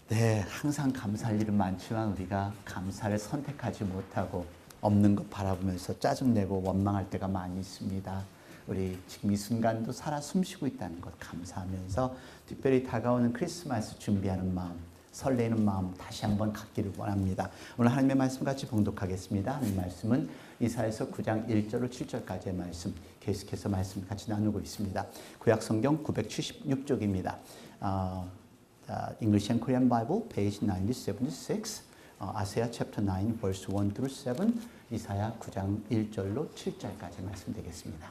네, 항상 감사할 일은 많지만 우리가 감사를 선택하지 못하고 없는 것 바라보면서 짜증내고 원망할 때가 많이 있습니다. 우리 지금 이 순간도 살아 숨쉬고 있다는 것 감사하면서 특별히 다가오는 크리스마스 준비하는 마음, 설레는 마음 다시 한번 갖기를 원합니다. 오늘 하나님의 말씀 같이 봉독하겠습니다. 하나님의 말씀은 이사야서 9장 1절로 7절까지의 말씀, 계속해서 말씀 같이 나누고 있습니다. 구약성경 976쪽입니다. English and Korean Bible, page 976, 아세야 chapter 9, verse 1 through 7, 이사야 9장 1절로 7절까지 말씀드리겠습니다.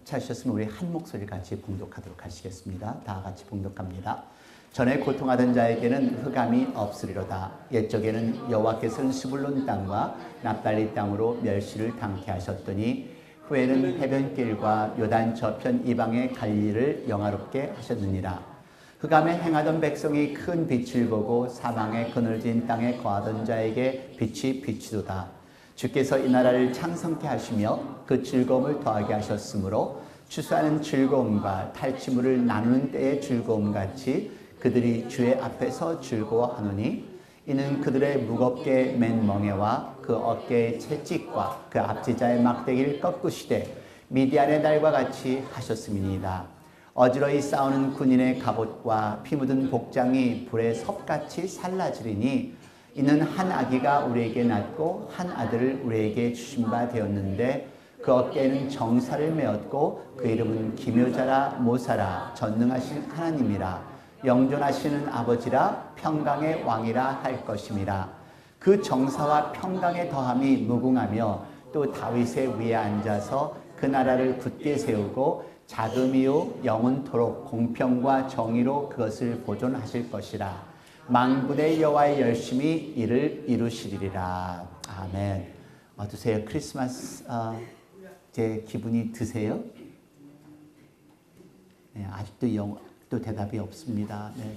찾으셨으면 우리 한 목소리 같이 봉독하도록 하시겠습니다. 다 같이 봉독합니다. 전에 고통하던 자에게는 흑암이 없으리로다. 옛적에는 여호와께서는 스불론 땅과 납달리 땅으로 멸시를 당케 하셨더니 후에는 해변길과 요단 저편 이방의 갈리를 영화롭게 하셨느니라. 흑암에 행하던 백성이 큰 빛을 보고 사망의 그늘진 땅에 거하던 자에게 빛이 비치도다. 주께서 이 나라를 창성케 하시며 그 즐거움을 더하게 하셨으므로 추수하는 즐거움과 탈취물을 나누는 때의 즐거움같이 그들이 주의 앞에서 즐거워하노니 이는 그들의 무겁게 맨 멍에와 그 어깨의 채찍과 그 앞지자의 막대기를 꺾으시되 미디안의 날과 같이 하셨음이니이다. 어지러이 싸우는 군인의 갑옷과 피 묻은 복장이 불에 섭같이 살라지리니 이는 한 아기가 우리에게 낳고 한 아들을 우리에게 주신 바 되었는데 그 어깨에는 정사를 메었고 그 이름은 기묘자라 모사라 전능하신 하나님이라 영존하시는 아버지라 평강의 왕이라 할 것임이라. 그 정사와 평강의 더함이 무궁하며 또 다윗의 위에 앉아서 그 나라를 굳게 세우고 자금이요 영원토록 공평과 정의로 그것을 보존하실 것이라. 만군의 여호와의 열심히 이를 이루시리라. 아멘. 어떠세요? 크리스마스 제 기분이 드세요? 네, 아직도 또 대답이 없습니다. 네.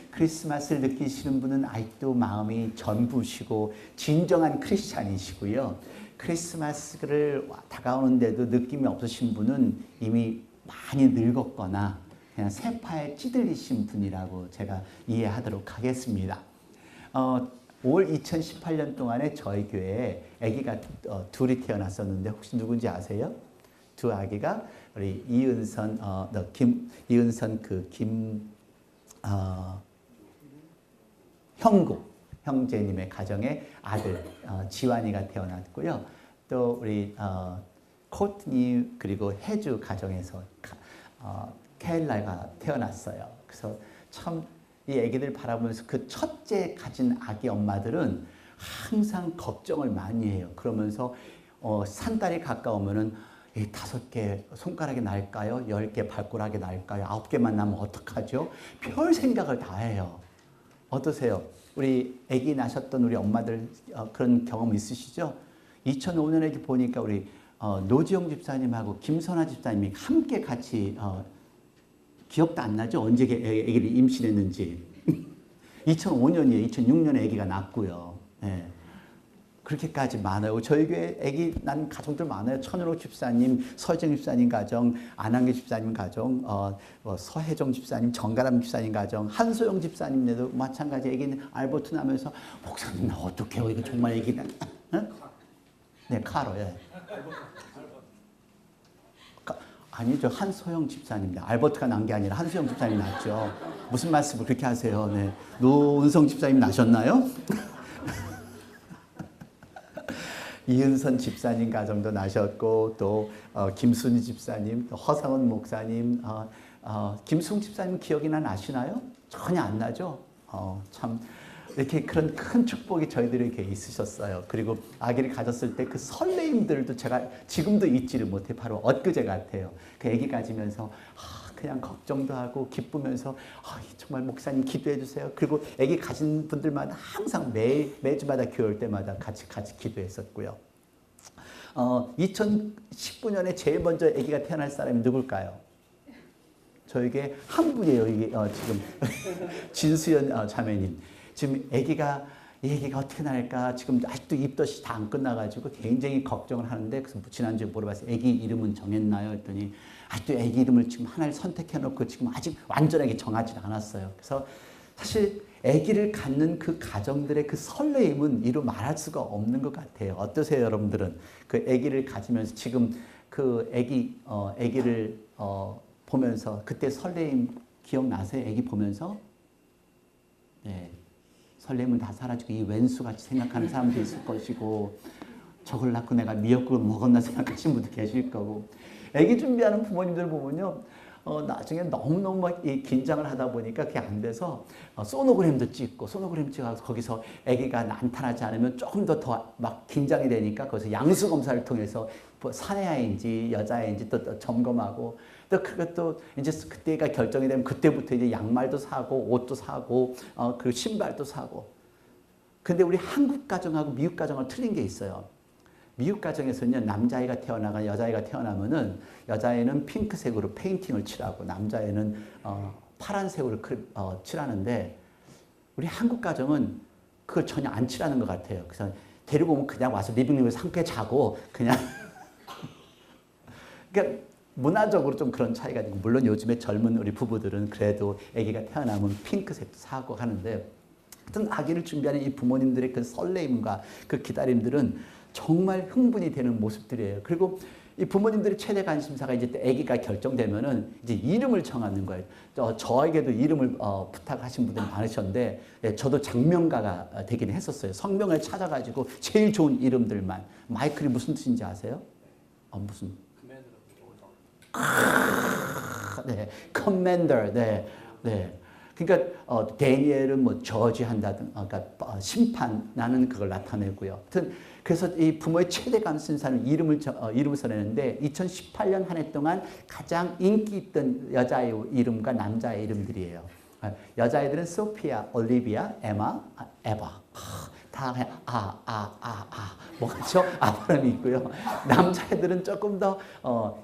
크리스마스를 느끼시는 분은 아직도 마음이 전부시고 진정한 크리스찬이시고요. 크리스마스를 다가오는데도 느낌이 없으신 분은 이미 많이 늙었거나 그냥 세파에 찌들리신 분이라고 제가 이해하도록 하겠습니다. 올 2018년 동안에 저희 교회에 아기가 둘이 태어났었는데 혹시 누군지 아세요? 두 아기가 우리 이은선 형구 형제님의 가정에 아들 지환이가 태어났고요. 또 우리 코트니 그리고 해주 가정에서 케일라가 태어났어요. 그래서 참 이 아기들 바라보면서 그 첫째 가진 아기 엄마들은 항상 걱정을 많이 해요. 그러면서 산달이 가까우면은 5개 손가락이 날까요? 10개 발가락이 날까요? 9개만 나면 어떡하죠? 별 생각을 다 해요. 어떠세요? 우리 아기 낳으셨던 우리 엄마들 그런 경험 있으시죠? 2005년에 보니까 우리 노지영 집사님하고 김선아 집사님이 함께 같이 기억도 안 나죠? 언제 아기를 임신했는지. 2005년이에요. 2006년에 아기가 낳았고요. 네. 그렇게까지 많아요. 저희 교회 아기 난 가정들 많아요. 천은옥 집사님, 서정 집사님 가정, 안한계 집사님 가정, 서혜정 집사님, 정가람 집사님 가정, 한소영 집사님네도 마찬가지 아기는 알버트 나면서 목사님 나 어떡해요? 이거 정말 아기다. 네, 카로. 예. 아니죠. 한소영 집사님입니다. 알버트가 난 게 아니라 한소영 집사님 낳았죠. 무슨 말씀을 그렇게 하세요? 네. 노은성 집사님 나셨나요? 이은선 집사님 가정도 나셨고 또 김순희 집사님, 또 허상원 목사님, 김승 집사님 기억이나 나시나요? 전혀 안 나죠? 참 이렇게 그런 큰 축복이 저희들에게 있으셨어요. 그리고 아기를 가졌을 때 그 설레임들도 제가 지금도 잊지를 못해. 바로 엊그제 같아요. 그 아기 가지면서 그냥 걱정도 하고 기쁘면서 정말 목사님 기도해 주세요. 그리고 아기 가진 분들마다 항상 매주마다 교회 올 때마다 같이 기도했었고요. 2019년에 제일 먼저 아기가 태어날 사람이 누굴까요? 저에게 한 분이에요. 이게 지금 진수연 자매님. 지금 아기가 이 아기가 어떻게 날까? 지금 아직도 입덧이 다 안 끝나가지고 굉장히 걱정을 하는데 그래서 지난주에 물어봤어요. 아기 이름은 정했나요? 했더니 아직도 아기 이름을 지금 하나를 선택해놓고 지금 아직 완전하게 정하지 않았어요. 그래서 사실 아기를 갖는 그 가정들의 그 설레임은 이루 말할 수가 없는 것 같아요. 어떠세요, 여러분들은? 그 아기를 가지면서 지금 그 아기를 보면서 그때 설레임 기억나세요? 아기 보면서? 네. 설렘은 다 사라지고 이 왼수같이 생각하는 사람도 있을 것이고 저걸 낳고 내가 미역국을 먹었나 생각하시는 분도 계실 거고 아기 준비하는 부모님들 보면요. 나중에 너무너무 막 긴장을 하다 보니까 그게 안 돼서 소노그램도 찍고 소노그램 찍어서 거기서 아기가 나타나지 않으면 조금 더 막 긴장이 되니까 거기서 양수 검사를 통해서 뭐 사내아이인지 여자아이인지 또 점검하고 또 그것도 이제 그때가 결정이 되면 그때부터 이제 양말도 사고 옷도 사고 그 신발도 사고. 근데 우리 한국 가정하고 미국 가정은 틀린 게 있어요. 미국 가정에서는요, 남자아이가 태어나가 여자아이가 태어나면은 여자아이는 핑크색으로 페인팅을 칠하고 남자아이는 파란색으로 칠하는데 우리 한국 가정은 그걸 전혀 안 칠하는 것 같아요. 그래서 데리고 오면 그냥 와서 리빙룸에서 함께 자고 그냥 그러니까 문화적으로 좀 그런 차이가 있고 물론 요즘에 젊은 우리 부부들은 그래도 아기가 태어나면 핑크색도 사고 하는데 하여튼 아기를 준비하는 이 부모님들의 그 설레임과 그 기다림들은 정말 흥분이 되는 모습들이에요. 그리고 이 부모님들의 최대 관심사가 이제 아기가 결정되면은 이제 이름을 정하는 거예요. 저에게도 이름을 부탁하신 분들이 많으셨는데 저도 장명가가 되긴 했었어요. 성명을 찾아가지고 제일 좋은 이름들만. 마이클이 무슨 뜻인지 아세요? 무슨? 네, 커맨더. 네, 네. 그러니까 데니엘은 뭐 저지한다든, 그러니까 심판 나는 그걸 나타내고요. 하여튼 그래서 이 부모의 최대 관심사는 이름을 써내는데 2018년 한 해 동안 가장 인기 있던 여자의 이름과 남자의 이름들이에요. 여자아이들은 소피아, 올리비아, 에마, 에바. 다 뭐죠? 발음이 있고요. 남자애들은 조금 더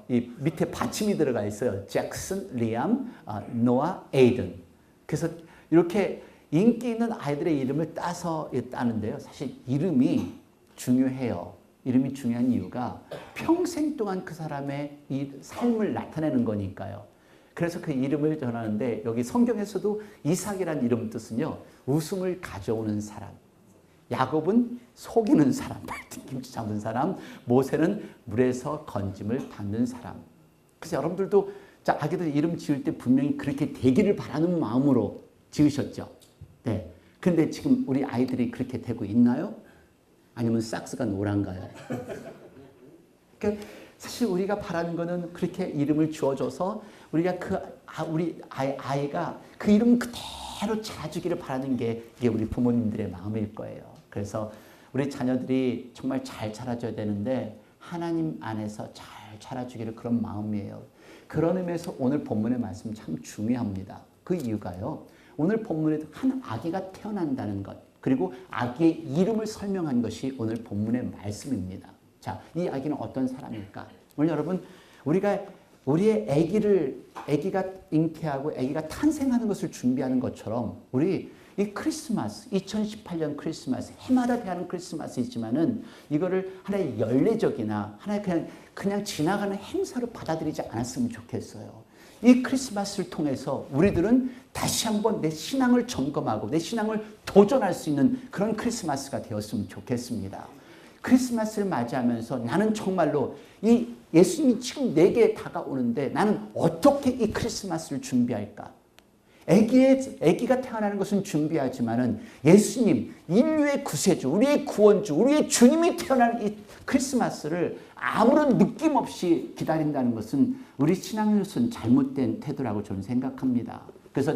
이 밑에 받침이 들어가 있어요. 잭슨, 리암, 노아, 에이든. 그래서 이렇게 인기 있는 아이들의 이름을 따는데요. 사실 이름이 중요해요. 이름이 중요한 이유가 평생 동안 그 사람의 이 삶을 나타내는 거니까요. 그래서 그 이름을 전하는데 여기 성경에서도 이삭이라는 이름 뜻은요. 웃음을 가져오는 사람. 야곱은 속이는 사람, 발뒤꿈치 잡는 사람, 모세는 물에서 건짐을 받는 사람. 그래서 여러분들도 아기들 이름 지을 때 분명히 그렇게 되기를 바라는 마음으로 지으셨죠. 네. 근데 지금 우리 아이들이 그렇게 되고 있나요? 아니면 삭스가 노란가요? 그러니까 사실 우리가 바라는 거는 그렇게 이름을 주어줘서 우리가 우리 아이가 그 이름 그대로 자라주기를 바라는 게 이게 우리 부모님들의 마음일 거예요. 그래서 우리 자녀들이 정말 잘 자라줘야 되는데 하나님 안에서 잘 자라주기를 그런 마음이에요. 그런 의미에서 오늘 본문의 말씀 참 중요합니다. 그 이유가요. 오늘 본문에도 한 아기가 태어난다는 것 그리고 아기의 이름을 설명한 것이 오늘 본문의 말씀입니다. 자, 이 아기는 어떤 사람일까? 오늘 여러분 우리가 우리의 아기가 잉태하고 아기가 탄생하는 것을 준비하는 것처럼 우리 이 크리스마스, 2018년 크리스마스, 해마다 대하는 크리스마스이지만은 이거를 하나의 연례적이나 하나의 그냥 지나가는 행사로 받아들이지 않았으면 좋겠어요. 이 크리스마스를 통해서 우리들은 다시 한번 내 신앙을 점검하고 내 신앙을 도전할 수 있는 그런 크리스마스가 되었으면 좋겠습니다. 크리스마스를 맞이하면서 나는 정말로 이 예수님이 지금 내게 다가오는데 나는 어떻게 이 크리스마스를 준비할까? 아기가 태어나는 것은 준비하지만은 예수님, 인류의 구세주, 우리의 구원주, 우리의 주님이 태어나는 이 크리스마스를 아무런 느낌 없이 기다린다는 것은 우리 신앙으로서는 잘못된 태도라고 저는 생각합니다. 그래서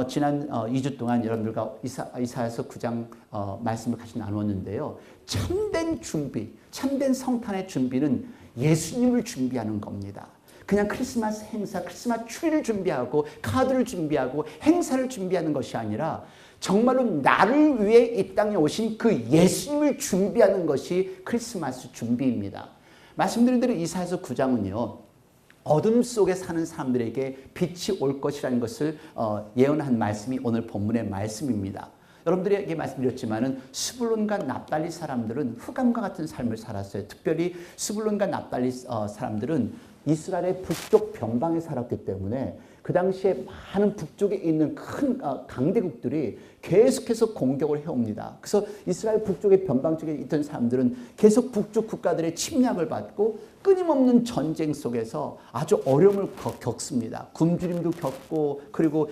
지난 2주 동안 여러분들과 이사야서 9장 말씀을 같이 나누었는데요. 참된 준비, 참된 성탄의 준비는 예수님을 준비하는 겁니다. 그냥 크리스마스 행사, 크리스마스 추리를 준비하고 카드를 준비하고 행사를 준비하는 것이 아니라 정말로 나를 위해 이 땅에 오신 그 예수님을 준비하는 것이 크리스마스 준비입니다. 말씀드린 대로 이사야서 9장은요. 어둠 속에 사는 사람들에게 빛이 올 것이라는 것을 예언한 말씀이 오늘 본문의 말씀입니다. 여러분들에게 말씀드렸지만은 스불론과 납달리 사람들은 흑암과 같은 삶을 살았어요. 특별히 스불론과 납달리 사람들은 이스라엘의 북쪽 변방에 살았기 때문에 그 당시에 많은 북쪽에 있는 큰 강대국들이 계속해서 공격을 해옵니다. 그래서 이스라엘 북쪽의 변방 쪽에 있던 사람들은 계속 북쪽 국가들의 침략을 받고 끊임없는 전쟁 속에서 아주 어려움을 겪습니다. 굶주림도 겪고 그리고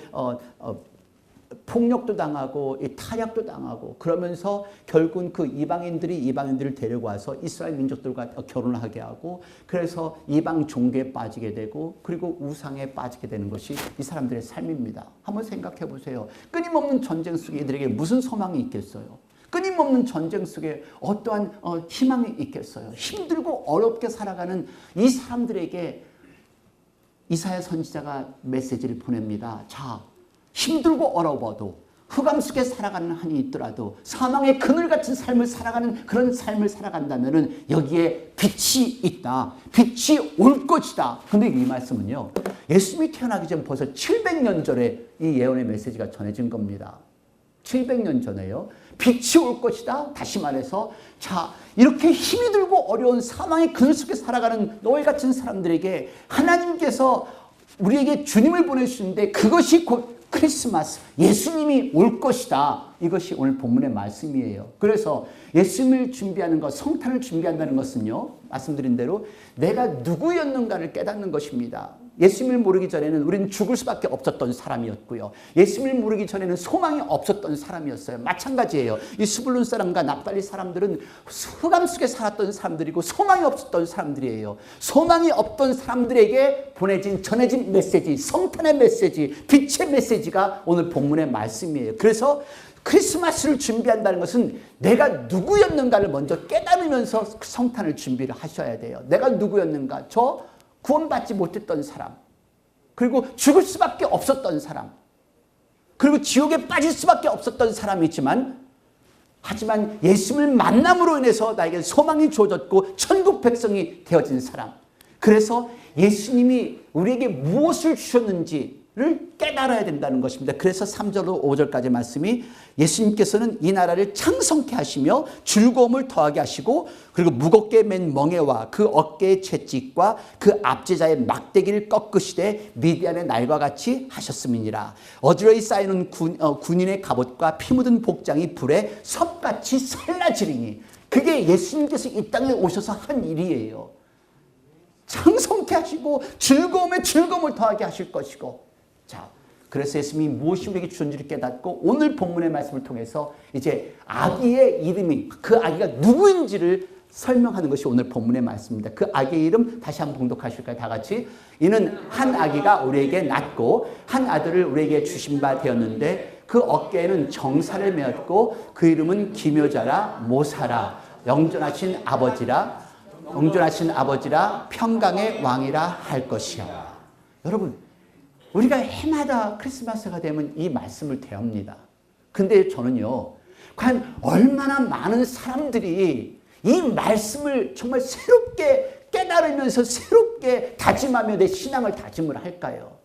폭력도 당하고 타락도 당하고 그러면서 결국은 그 이방인들을 데리고 와서 이스라엘 민족들과 결혼을 하게 하고 그래서 이방 종교에 빠지게 되고 그리고 우상에 빠지게 되는 것이 이 사람들의 삶입니다. 한번 생각해 보세요. 끊임없는 전쟁 속에 이들에게 무슨 소망이 있겠어요? 끊임없는 전쟁 속에 어떠한 희망이 있겠어요? 힘들고 어렵게 살아가는 이 사람들에게 이사야 선지자가 메시지를 보냅니다. 자, 힘들고 어려워도 흑암 속에 살아가는 한이 있더라도 사망의 그늘 같은 삶을 살아가는 그런 삶을 살아간다면은 여기에 빛이 있다. 빛이 올 것이다. 근데 이 말씀은요. 예수님이 태어나기 전 벌써 700년 전에 이 예언의 메시지가 전해진 겁니다. 700년 전에요. 빛이 올 것이다. 다시 말해서 자, 이렇게 힘이 들고 어려운 사망의 그늘 속에 살아가는 너희 같은 사람들에게 하나님께서 우리에게 주님을 보내주시는데 그것이 곧 크리스마스, 예수님이 올 것이다. 이것이 오늘 본문의 말씀이에요. 그래서 예수님을 준비하는 것, 성탄을 준비한다는 것은요. 말씀드린 대로 내가 누구였는가를 깨닫는 것입니다. 예수님을 모르기 전에는 우리는 죽을 수밖에 없었던 사람이었고요. 예수님을 모르기 전에는 소망이 없었던 사람이었어요. 마찬가지예요. 이 스불론 사람과 납달리 사람들은 흑암 속에 살았던 사람들이고 소망이 없었던 사람들이에요. 소망이 없던 사람들에게 전해진 메시지, 성탄의 메시지, 빛의 메시지가 오늘 본문의 말씀이에요. 그래서 크리스마스를 준비한다는 것은 내가 누구였는가를 먼저 깨달으면서 성탄을 준비를 하셔야 돼요. 내가 누구였는가? 저 구원받지 못했던 사람, 그리고 죽을 수밖에 없었던 사람, 그리고 지옥에 빠질 수밖에 없었던 사람이지만 하지만 예수님을 만남으로 인해서 나에게 소망이 주어졌고 천국 백성이 되어진 사람. 그래서 예수님이 우리에게 무엇을 주셨는지를 깨달아야 된다는 것입니다. 그래서 3절로 5절까지 말씀이 예수님께서는 이 나라를 창성케 하시며 즐거움을 더하게 하시고 그리고 무겁게 맨 멍에와 그 어깨의 채찍과 그 압제자의 막대기를 꺾으시되 미디안의 날과 같이 하셨음이니라. 어지러이 쌓이는 군인의 갑옷과 피 묻은 복장이 불에 섭같이 살라지리니. 그게 예수님께서 이 땅에 오셔서 한 일이에요. 창성케 하시고 즐거움에 즐거움을 더하게 하실 것이고. 자, 그래서 예수님이 무엇이 우리에게 주는지를 깨닫고 오늘 본문의 말씀을 통해서 이제 아기의 이름이 그 아기가 누구인지를 설명하는 것이 오늘 본문의 말씀입니다. 그 아기의 이름 다시 한번 봉독하실까요? 다 같이. 이는 한 아기가 우리에게 낳고 한 아들을 우리에게 주신 바 되었는데 그 어깨에는 정사를 메었고 그 이름은 기묘자라 모사라 영존하신 아버지라 평강의 왕이라 할 것이야. 여러분, 우리가 해마다 크리스마스가 되면 이 말씀을 대합니다. 근데 저는요, 과연 얼마나 많은 사람들이 이 말씀을 정말 새롭게 깨달으면서 새롭게 다짐하며 내 신앙을 다짐을 할까요?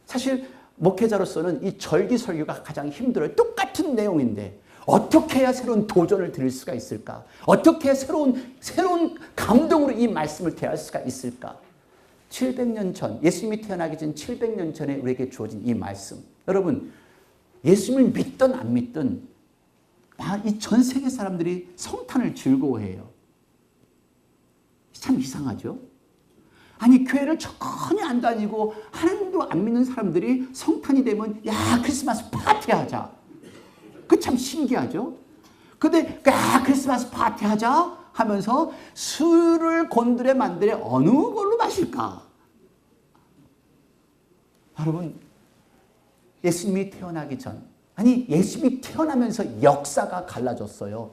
사실 목회자로서는 이 절기 설교가 가장 힘들어요. 똑같은 내용인데 어떻게 해야 새로운 도전을 드릴 수가 있을까? 어떻게 해야 새로운 감동으로 이 말씀을 대할 수가 있을까? 700년 전, 예수님이 태어나기 전 700년 전에 우리에게 주어진 이 말씀. 여러분, 예수님을 믿든 안 믿든 이 전 세계 사람들이 성탄을 즐거워해요. 참 이상하죠? 아니, 교회를 전혀 안 다니고 하나님도 안 믿는 사람들이 성탄이 되면 야, 크리스마스 파티하자. 그 참 신기하죠? 근데 크리스마스 파티하자 하면서 술을 곤드레 만드레 어느 걸로 마실까? 여러분, 예수님이 태어나기 전, 아니 예수님이 태어나면서 역사가 갈라졌어요.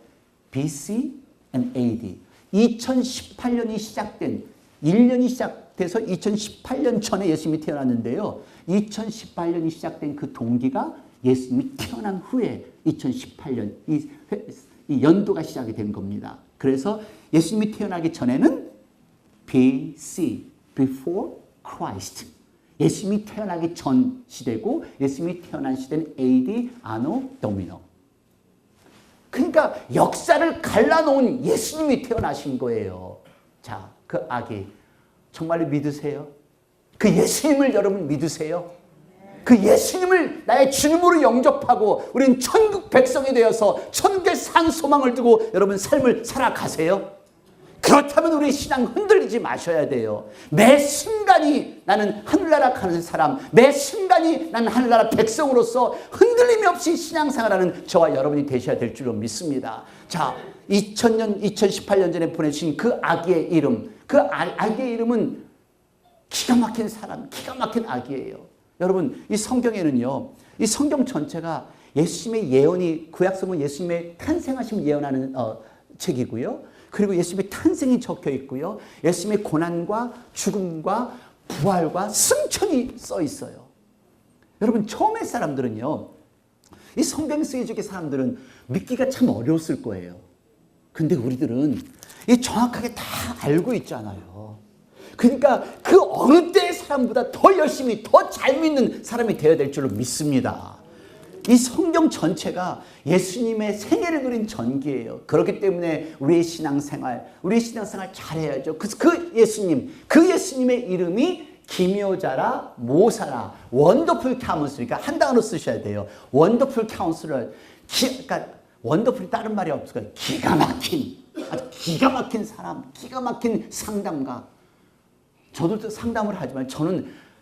BC and AD. 2018년이 시작된 1년이 시작돼서 2018년 전에 예수님이 태어났는데요. 2018년이 시작된 그 동기가 예수님이 태어난 후에 2018년 이 연도가 시작이 된 겁니다. 그래서 예수님이 태어나기 전에는 BC, Before Christ. 예수님이 태어나기 전 시대고 예수님이 태어난 시대는 AD, 아노 도미노. 그러니까 역사를 갈라놓은 예수님이 태어나신 거예요. 자, 그 아기 정말로 믿으세요? 그 예수님을 여러분 믿으세요? 그 예수님을 나의 주님으로 영접하고 우리는 천국 백성이 되어서 천국의 산 소망을 두고 여러분 삶을 살아가세요? 그렇다면 우리 신앙 흔들리지 마셔야 돼요. 매 순간이 나는 하늘나라 가는 사람, 매 순간이 나는 하늘나라 백성으로서 흔들림이 없이 신앙생활하는 저와 여러분이 되셔야 될 줄로 믿습니다. 자, 2018년 전에 보내주신 그 아기의 이름, 그 아기의 이름은 기가 막힌 사람, 기가 막힌 아기예요. 여러분, 이 성경에는요, 이 성경 전체가 예수님의 예언이, 구약성은 예수님의 탄생하심을 예언하는 책이고요. 그리고 예수님의 탄생이 적혀 있고요. 예수님의 고난과 죽음과 부활과 승천이 써 있어요. 여러분, 처음에 사람들은요, 이 성경 쓰여지게 사람들은 믿기가 참 어려웠을 거예요. 근데 우리들은 이 정확하게 다 알고 있잖아요. 그러니까 그 어느 때의 사람보다 더 열심히 더 잘 믿는 사람이 되어야 될 줄로 믿습니다. 이 성경 전체가 예수님의 생애를 그린 전기예요. 그렇기 때문에 우리의 신앙생활 잘해야죠. 그 예수님의 이름이 기묘자라, 모사라, 원더풀 카운슬러. 그러니까 한 단어로 쓰셔야 돼요. 원더풀 카운슬러. 그러니까 원더풀이 다른 말이 없어요. 기가 막힌 사람, 기가 막힌 상담가. 저도 상담을 하지만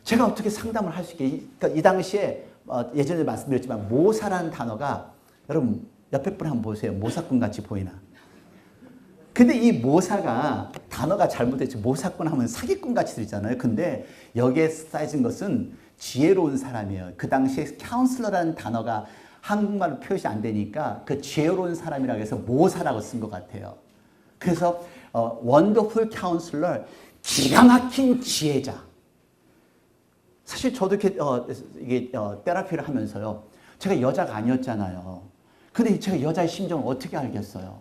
제가 어떻게 상담을 할 수 있게, 그러니까 이 당시에 예전에 말씀드렸지만 모사라는 단어가, 여러분 옆에 분 한번 보세요. 모사꾼 같이 보이나? 근데 이 모사가 단어가 잘못됐지, 모사꾼 하면 사기꾼 같이 들리잖아요. 근데 여기에 쌓여진 것은 지혜로운 사람이에요. 그 당시에 카운슬러라는 단어가 한국말로 표시 안 되니까 그 지혜로운 사람이라고 해서 모사라고 쓴 것 같아요. 그래서 원더풀 카운슬러, 기가 막힌 지혜자. 사실 저도 이게 테라피를 하면서요, 제가 여자가 아니었잖아요. 근데 제가 여자의 심정을 어떻게 알겠어요?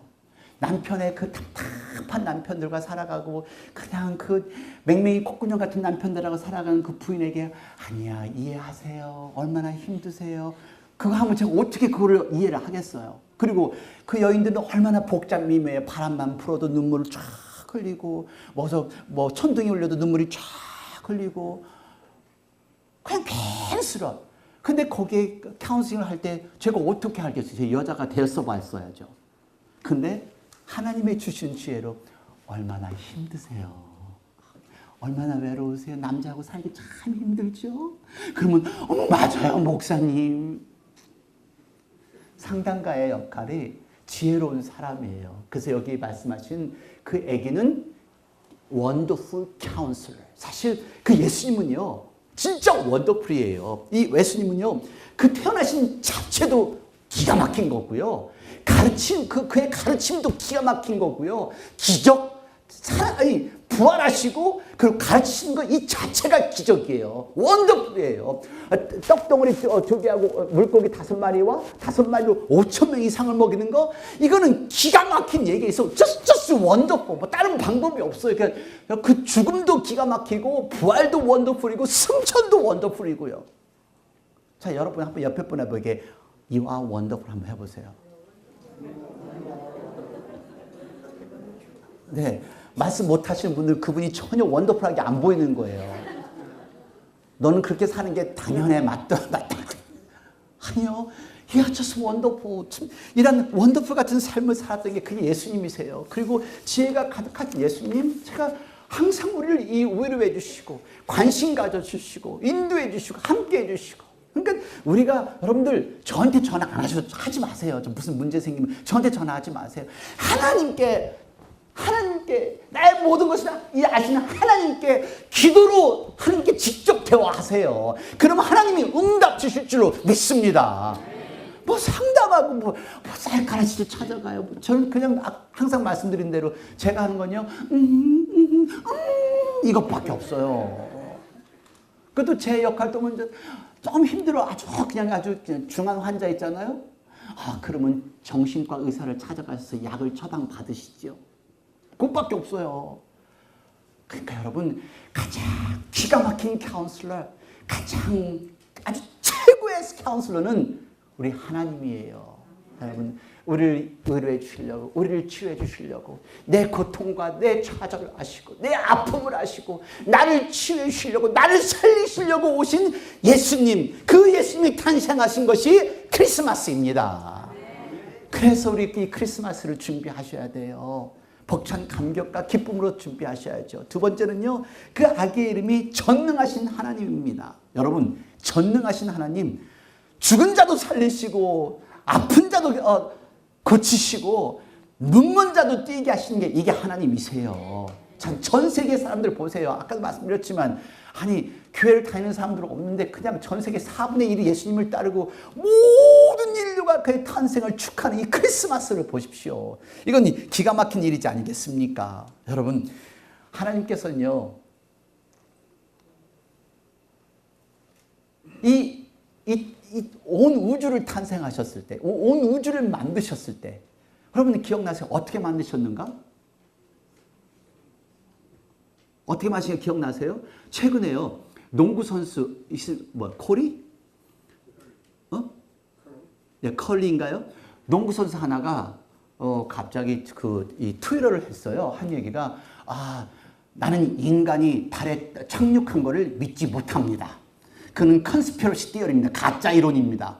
남편의 그 답답한 남편들과 살아가고, 그냥 그 맹맹이 콧구녕 같은 남편들하고 살아가는 그 부인에게, 아니야, 이해하세요. 얼마나 힘드세요. 그거 하면 제가 어떻게 그거를 이해를 하겠어요? 그리고 그 여인들은 얼마나 복잡미매에 바람만 불어도 눈물을 쫙 흘리고, 천둥이 울려도 눈물이 쫙 흘리고, 그냥 괜스러워. 근데 거기에 카운슬링을 할 때 제가 어떻게 알겠어요? 제 여자가 되었어 봤어야죠. 근데 하나님의 주신 지혜로, 얼마나 힘드세요. 얼마나 외로우세요. 남자하고 살기 참 힘들죠. 그러면 맞아요, 목사님. 상담가의 역할이 지혜로운 사람이에요. 그래서 여기 말씀하신 그 아기는 원더풀 카운슬러. 사실 그 예수님은요, 진짜 원더풀이에요. 이 예수님은요, 그 태어나신 자체도 기가 막힌 거고요. 그의 가르침도 기가 막힌 거고요. 기적, 부활하시고, 그리고 가르치신 거 이 자체가 기적이에요. 원더풀이에요. 떡덩어리 2개하고 물고기 5마리와 5마리로 5,000명 이상을 먹이는 거, 이거는 기가 막힌 얘기에서 just wonderful. 다른 방법이 없어요. 그 죽음도 기가 막히고, 부활도 원더풀이고, 승천도 원더풀이고요. 자, 여러분 한번 옆에 분에게 You are wonderful 한번 해보세요. 네. 말씀 못 하시는 분들, 그분이 전혀 원더풀하게 안 보이는 거예요. 너는 그렇게 사는 게 당연해. 맞다. 아니요. You are just wonderful. 이런 원더풀 같은 삶을 살았던 게 그게 예수님이세요. 그리고 지혜가 가득한 예수님, 제가 항상 우리를 위로해 주시고, 관심 가져주시고, 인도해 주시고, 함께 해 주시고. 그러니까 우리가, 여러분들 저한테 전화 안 하지 마세요. 무슨 문제 생기면 저한테 전화하지 마세요. 하나님께 나의 모든 것을 아시는 하나님께 기도로 하나님께 직접 대화하세요. 그러면 하나님이 응답 주실 줄로 믿습니다. 상담하고 쌀가라치도 찾아가요. 저는 그냥 항상 말씀드린 대로 제가 하는 건요, 이것밖에 없어요. 그것도 제 역할도 먼저 좀 힘들어. 아주 중한 환자 있잖아요. 그러면 정신과 의사를 찾아가서 약을 처방 받으시죠. 그것밖에 없어요. 그러니까 여러분, 가장 기가 막힌 카운슬러, 아주 최고의 카운슬러는 우리 하나님이에요. 여러분, 우리를 의뢰해 주시려고, 우리를 치유해 주시려고, 내 고통과 내 좌절을 아시고, 내 아픔을 아시고, 나를 치유해 주시려고, 나를 살리시려고 오신 예수님, 그 예수님이 탄생하신 것이 크리스마스입니다. 그래서 우리 이 크리스마스를 준비하셔야 돼요. 벅찬 감격과 기쁨으로 준비하셔야죠. 두 번째는요, 그 아기의 이름이 전능하신 하나님입니다. 여러분, 전능하신 하나님, 죽은 자도 살리시고 아픈 자도 고치시고 눈먼 자도 띄게 하시는 게 이게 하나님이세요. 참, 전 세계 사람들 보세요. 아까도 말씀드렸지만, 아니, 교회를 다니는 사람들은 없는데 그냥 전 세계 4분의 1이 예수님을 따르고 모든 인류가 그의 탄생을 축하하는 이 크리스마스를 보십시오. 이건 기가 막힌 일이지 아니겠습니까? 여러분, 하나님께서는요, 온 우주를 탄생하셨을 때, 온 우주를 만드셨을 때, 여러분 기억나세요? 어떻게 만드셨는가? 어떻게 마시는 거 기억나세요? 최근에요, 농구 선수, 코리? 네, 컬리인가요? 농구 선수 하나가, 갑자기 이 트위터를 했어요. 한 얘기가, 나는 인간이 달에 착륙한 거를 믿지 못합니다. 그는 컨스피러시 티어리입니다. 가짜 이론입니다.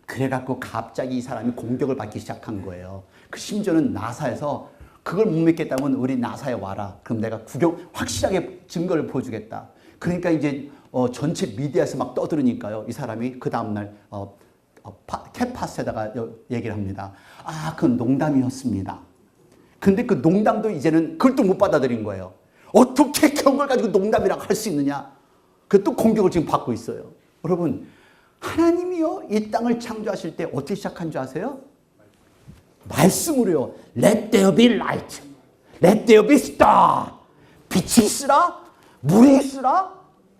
그래갖고 갑자기 이 사람이 공격을 받기 시작한 거예요. 심지어는 나사에서 그걸 못 믿겠다면 우리 나사에 와라. 그럼 내가 확실하게 증거를 보여주겠다. 그러니까 이제 전체 미디어에서 막 떠들으니까요. 이 사람이 그 다음날 캣파스에다가 얘기를 합니다. 그건 농담이었습니다. 근데 그 농담도 이제는 그걸 또 못 받아들인 거예요. 어떻게 그런 걸 가지고 농담이라고 할 수 있느냐. 그 또 공격을 지금 받고 있어요. 여러분, 하나님이요, 이 땅을 창조하실 때 어떻게 시작한 줄 아세요? 말씀으로요. Let there be light. Let there be star. 빛이 있으라, 물이 있으라.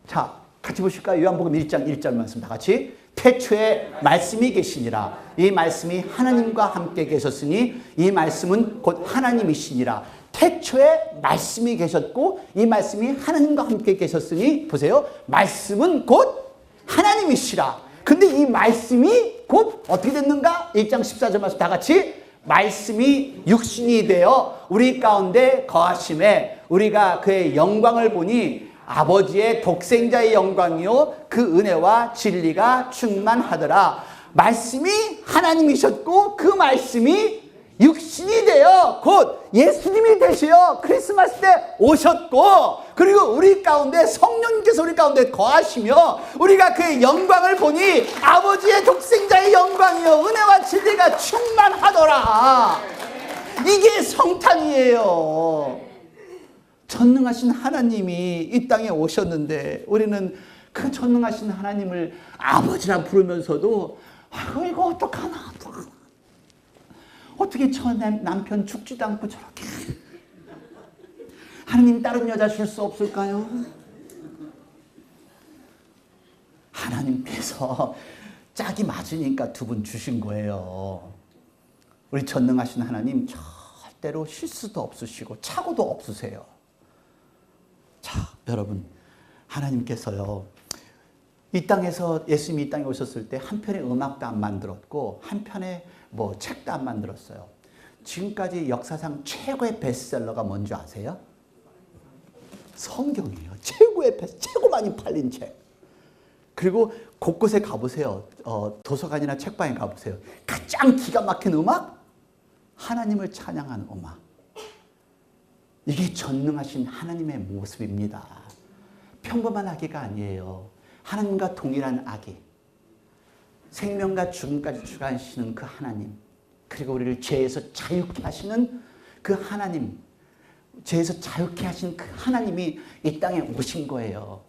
자, 같이 보실까요? 요한복음 1장 1절 말씀 다 같이. 태초에 말씀이 계시니라. 이 말씀이 하나님과 함께 계셨으니 이 말씀은 곧 하나님이시니라. 태초에 말씀이 계셨고 이 말씀이 하나님과 함께 계셨으니, 보세요, 말씀은 곧 하나님이시라. 근데 이 말씀이 곧 어떻게 됐는가? 1장 14절 말씀 다 같이. 말씀이 육신이 되어 우리 가운데 거하심에 우리가 그의 영광을 보니 아버지의 독생자의 영광이요 그 은혜와 진리가 충만하더라. 말씀이 하나님이셨고 그 말씀이 육신이 되어 곧 예수님이 되시어 크리스마스 때 오셨고, 그리고 우리 가운데 성령님께서 우리 가운데 거하시며 우리가 그의 영광을 보니 아버지의 독생자의 영광이요 은혜와 진리가 충만하더라. 이게 성탄이에요. 전능하신 하나님이 이 땅에 오셨는데 우리는 그 전능하신 하나님을 아버지라 부르면서도 이거 어떡하나, 어떻게 저 남편 죽지도 않고 저렇게, 하나님 다른 여자 줄 수 없을까요? 하나님께서 짝이 맞으니까 두 분 주신 거예요. 우리 전능하신 하나님 절대로 실수도 없으시고 착오도 없으세요. 자, 여러분, 하나님께서요, 이 땅에서 예수님이 이 땅에 오셨을 때 한 편의 음악도 안 만들었고 한 편의 책도 안 만들었어요. 지금까지 역사상 최고의 베스트셀러가 뭔지 아세요? 성경이에요. 최고의 최고 많이 팔린 책. 그리고 곳곳에 가보세요. 도서관이나 책방에 가보세요. 가장 기가 막힌 음악? 하나님을 찬양하는 음악. 이게 전능하신 하나님의 모습입니다. 평범한 아기가 아니에요. 하나님과 동일한 아기. 생명과 죽음까지 주관하시는 그 하나님. 그리고 우리를 죄에서 자유케 하시는 그 하나님. 죄에서 자유케 하신 그 하나님이 이 땅에 오신 거예요.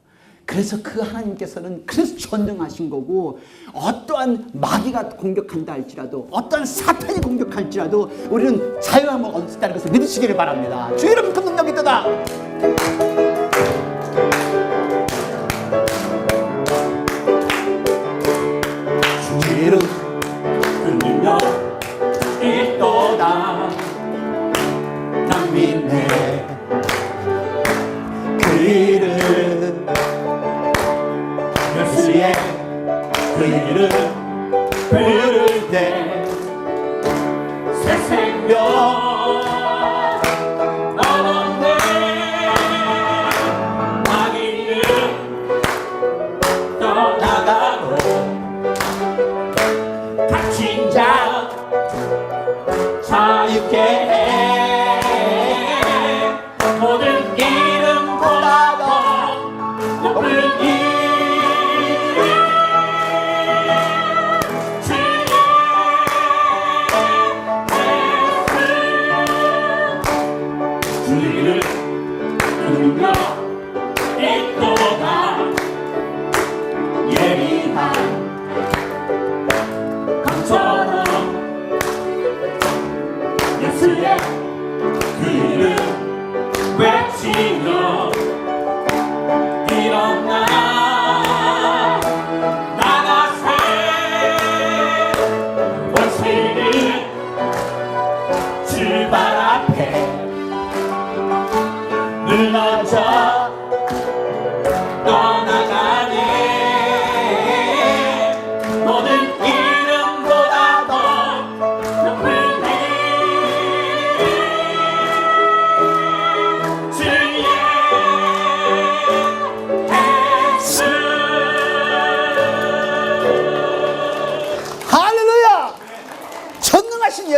그래서 그 하나님께서는 그래서 전능하신 거고, 어떠한 마귀가 공격한다 할지라도, 어떠한 사탄이 공격할지라도 우리는 자유함을 얻었다는 것을 믿으시기를 바랍니다. 주 이름 그 능력이 있다. 주 이름 그 능력 있도다. 난 믿네 그 이름, 예수의 그 이름 부를 때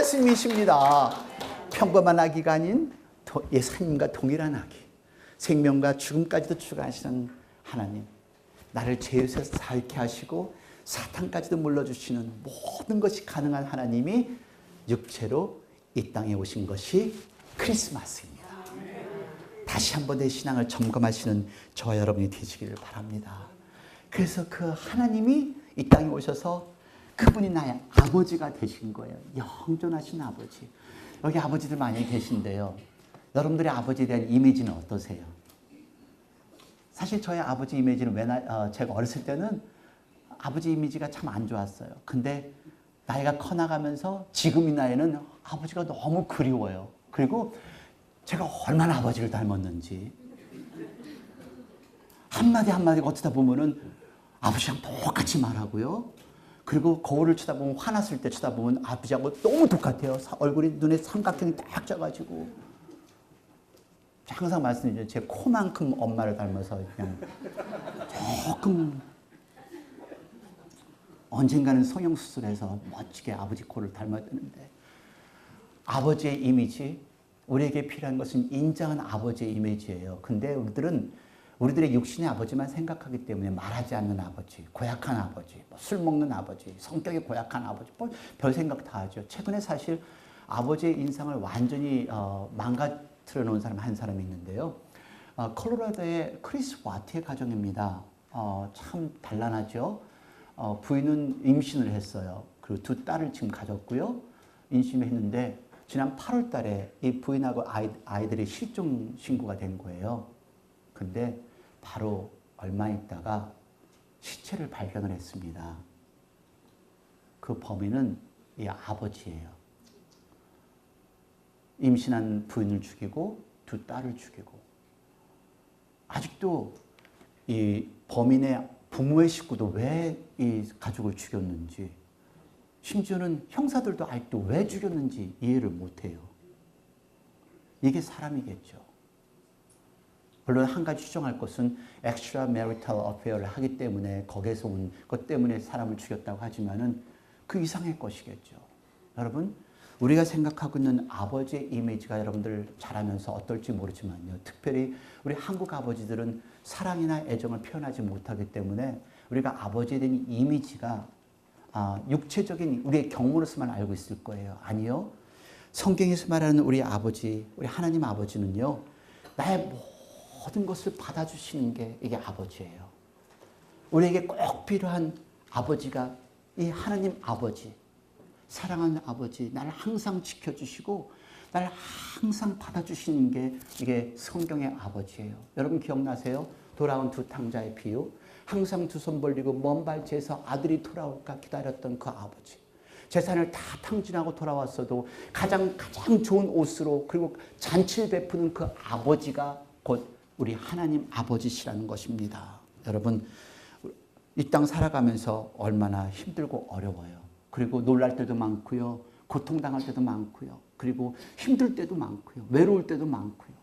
말씀이십니다. 평범한 아기가 아닌 예수님과 동일한 아기, 생명과 죽음까지도 추가하시는 하나님, 나를 죄에서 살게 하시고 사탄까지도 물러주시는 모든 것이 가능한 하나님이 육체로 이 땅에 오신 것이 크리스마스입니다. 다시 한번 내 신앙을 점검하시는 저와 여러분이 되시기를 바랍니다. 그래서 그 하나님이 이 땅에 오셔서 그분이 나의 아버지가 되신 거예요. 영존하신 아버지. 여기 아버지들 많이 계신데요. 여러분들의 아버지에 대한 이미지는 어떠세요? 사실 저의 아버지 이미지는 제가 어렸을 때는 아버지 이미지가 참 안 좋았어요. 근데 나이가 커나가면서 지금 이 나이는 아버지가 너무 그리워요. 그리고 제가 얼마나 아버지를 닮았는지 한마디 한마디가 어쩌다 보면은 아버지랑 똑같이 말하고요. 그리고 거울을 쳐다보면 화났을 때 쳐다보면 아버지하고 너무 똑같아요. 얼굴이 눈에 삼각형이 딱 져가지고 항상 말씀드리죠. 제 코만큼 엄마를 닮아서 그냥 조금 언젠가는 성형수술해서 멋지게 아버지 코를 닮아야 되는데 아버지의 이미지, 우리에게 필요한 것은 인정한 아버지의 이미지예요. 근데 우리들의 육신의 아버지만 생각하기 때문에 말하지 않는 아버지, 고약한 아버지, 술 먹는 아버지, 성격이 고약한 아버지, 별 생각 다 하죠. 최근에 사실 아버지의 인상을 완전히 망가뜨려 놓은 사람 한 사람이 있는데요. 콜로라도의 크리스 와트의 가정입니다. 참 단란하죠. 부인은 임신을 했어요. 그리고 두 딸을 지금 가졌고요. 임신했는데 지난 8월 달에 이 부인하고 아이들이 실종 신고가 된 거예요. 근데 바로 얼마 있다가 시체를 발견을 했습니다. 그 범인은 이 아버지예요. 임신한 부인을 죽이고 두 딸을 죽이고 아직도 이 범인의 부모의 식구도 왜 이 가족을 죽였는지 심지어는 형사들도 아직도 왜 죽였는지 이해를 못해요. 이게 사람이겠죠. 물론 한 가지 추정할 것은 extramarital affair를 하기 때문에 거기에서 온 것 때문에 사람을 죽였다고 하지만은 그 이상의 것이겠죠. 여러분, 우리가 생각하고 있는 아버지의 이미지가 여러분들 자라면서 어떨지 모르지만요. 특별히 우리 한국 아버지들은 사랑이나 애정을 표현하지 못하기 때문에 우리가 아버지에 대한 이미지가 육체적인 우리의 경험으로서만 알고 있을 거예요. 아니요. 성경에서 말하는 우리 아버지, 우리 하나님 아버지는요. 나의 모든 것을 받아주시는 게 이게 아버지예요. 우리에게 꼭 필요한 아버지가 이 하나님 아버지, 사랑하는 아버지, 나를 항상 지켜주시고 나를 항상 받아주시는 게 이게 성경의 아버지예요. 여러분 기억나세요? 돌아온 두 탕자의 비유. 항상 두 손 벌리고 먼 발치에서 아들이 돌아올까 기다렸던 그 아버지. 재산을 다 탕진하고 돌아왔어도 가장 좋은 옷으로 그리고 잔치를 베푸는 그 아버지가 곧 우리 하나님 아버지시라는 것입니다. 여러분, 이 땅 살아가면서 얼마나 힘들고 어려워요. 그리고 놀랄 때도 많고요. 고통당할 때도 많고요. 그리고 힘들 때도 많고요. 외로울 때도 많고요.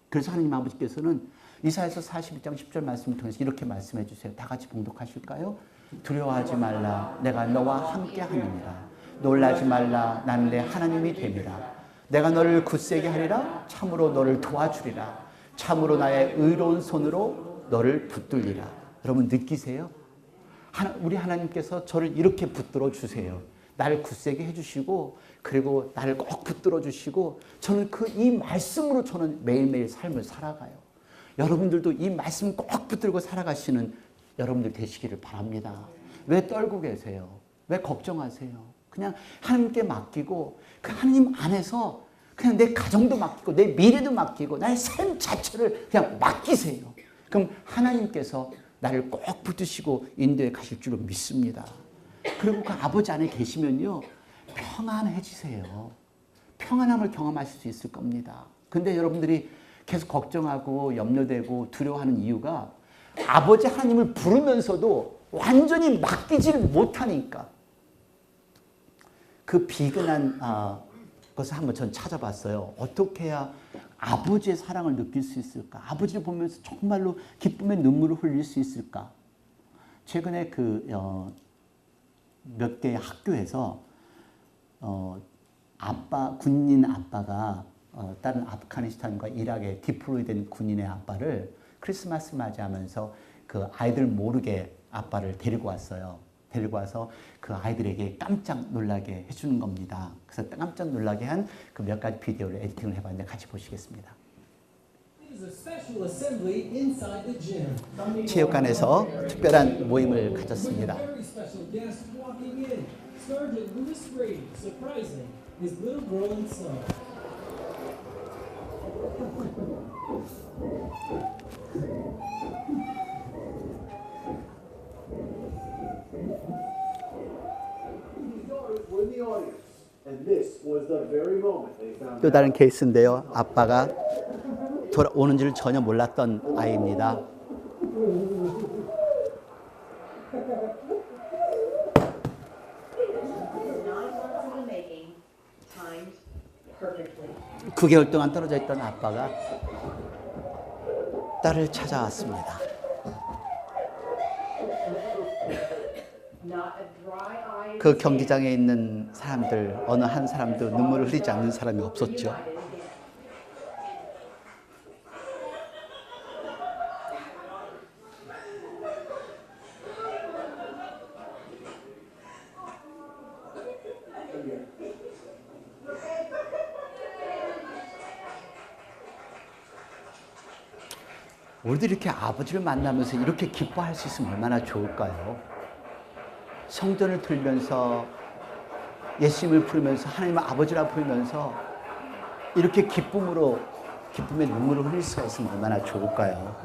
그래서 하나님 아버지께서는 이사야서 42장 10절 말씀을 통해서 이렇게 말씀해 주세요. 다 같이 봉독하실까요? 두려워하지 말라. 내가 너와 함께 하느니라. 놀라지 말라. 나는 내 하나님이 됨이라. 내가 너를 굳세게 하리라. 참으로 너를 도와주리라. 참으로 나의 의로운 손으로 너를 붙들리라. 여러분 느끼세요? 우리 하나님께서 저를 이렇게 붙들어 주세요. 나를 굳세게 해주시고 그리고 나를 꼭 붙들어 주시고 저는 이 말씀으로 저는 매일매일 삶을 살아가요. 여러분들도 이 말씀 꼭 붙들고 살아가시는 여러분들 되시기를 바랍니다. 왜 떨고 계세요? 왜 걱정하세요? 그냥 하나님께 맡기고 그 하나님 안에서 그냥 내 가정도 맡기고 내 미래도 맡기고 나의 삶 자체를 그냥 맡기세요. 그럼 하나님께서 나를 꼭 붙드시고 인도에 가실 줄로 믿습니다. 그리고 그 아버지 안에 계시면요. 평안해지세요. 평안함을 경험하실 수 있을 겁니다. 근데 여러분들이 계속 걱정하고 염려되고 두려워하는 이유가 아버지 하나님을 부르면서도 완전히 맡기지를 못하니까. 그 비근한 것을 한번 전 찾아봤어요. 어떻게 해야 아버지의 사랑을 느낄 수 있을까? 아버지를 보면서 정말로 기쁨의 눈물을 흘릴 수 있을까? 최근에 몇 개의 학교에서 군인 아빠가 다른 아프가니스탄과 이락에 디플로이된 군인의 아빠를 크리스마스 맞이하면서 그 아이들 모르게 아빠를 데리고 왔어요. 데리고 와서 그 아이들에게 깜짝 놀라게 해주는 겁니다. 그래서 깜짝 놀라게 한 그 몇 가지 비디오를 에디팅을 해봤는데 같이 보시겠습니다. 체육관에서 특별한 모임을 가졌습니다. 또 다른 케이스인데요. 아빠가 돌아오는 줄 전혀 몰랐던 아이입니다. 구 9개월 동안 떨어져 있던 아빠가 딸을 찾아왔습니다. 그 경기장에 있는 사람들, 어느 한 사람도 눈물을 흘리지 않는 사람이 없었죠. 우리도 이렇게 아버지를 만나면서 이렇게 기뻐할 수 있으면 얼마나 좋을까요? 성전을 들면서 예수님을 부르면서 하나님을 아버지라 부르면서 이렇게 기쁨의 눈물을 흘릴 수가 있으면 얼마나 좋을까요?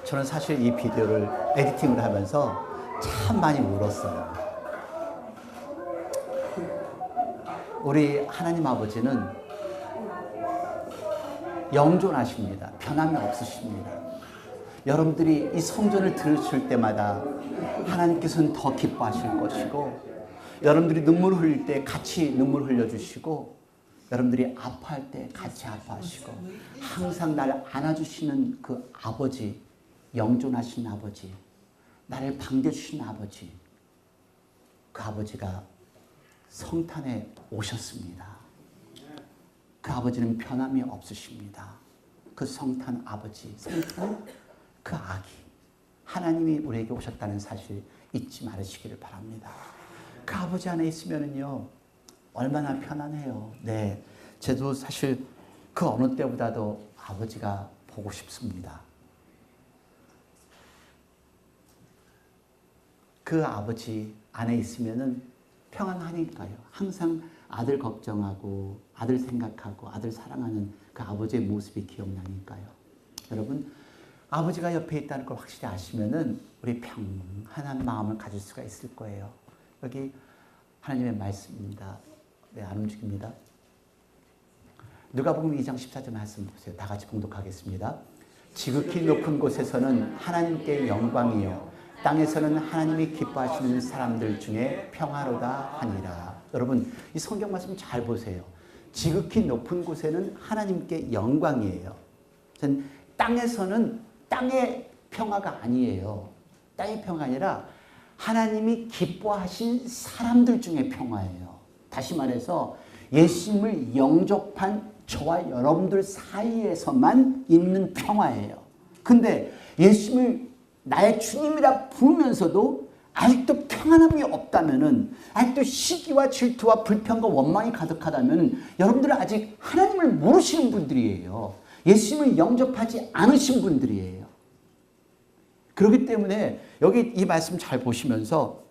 저는 사실 이 비디오를 에디팅을 하면서 참 많이 울었어요. 우리 하나님 아버지는 영존하십니다. 변함이 없으십니다. 여러분들이 이 성전을 들으실 때마다 하나님께서는 더 기뻐하실 것이고, 여러분들이 눈물 흘릴 때 같이 눈물 흘려주시고, 여러분들이 아파할 때 같이 아파하시고, 항상 나를 안아주시는 그 아버지, 영존하신 아버지, 나를 반겨주신 아버지, 그 아버지가 성탄에 오셨습니다. 그 아버지는 변함이 없으십니다. 그 성탄 아버지, 성탄 그 아기, 하나님이 우리에게 오셨다는 사실 잊지 말으시기를 바랍니다. 그 아버지 안에 있으면은요, 얼마나 편안해요. 네, 저도 사실 그 어느 때보다도 아버지가 보고 싶습니다. 그 아버지 안에 있으면은 평안하니까요. 항상 아들 걱정하고 아들 생각하고 아들 사랑하는 그 아버지의 모습이 기억나니까요. 여러분, 아버지가 옆에 있다는 걸 확실히 아시면은 우리 평안한 마음을 가질 수가 있을 거예요. 여기 하나님의 말씀입니다. 네, 안 움직입니다. 누가복음 2장 14절 말씀 보세요. 다 같이 봉독하겠습니다. 지극히 높은 곳에서는 하나님께 영광이요, 땅에서는 하나님이 기뻐하시는 사람들 중에 평화로다 하니라. 여러분, 이 성경 말씀 잘 보세요. 지극히 높은 곳에는 하나님께 영광이에요. 땅에서는 땅의 평화가 아니에요. 땅의 평화가 아니라 하나님이 기뻐하신 사람들 중에 평화예요. 다시 말해서 예수님을 영접한 저와 여러분들 사이에서만 있는 평화예요. 근데 예수님을 나의 주님이라 부르면서도 아직도 평안함이 없다면은, 아직도 시기와 질투와 불평과 원망이 가득하다면은 여러분들은 아직 하나님을 모르시는 분들이에요. 예수님을 영접하지 않으신 분들이에요. 그렇기 때문에 여기 이 말씀 잘 보시면서,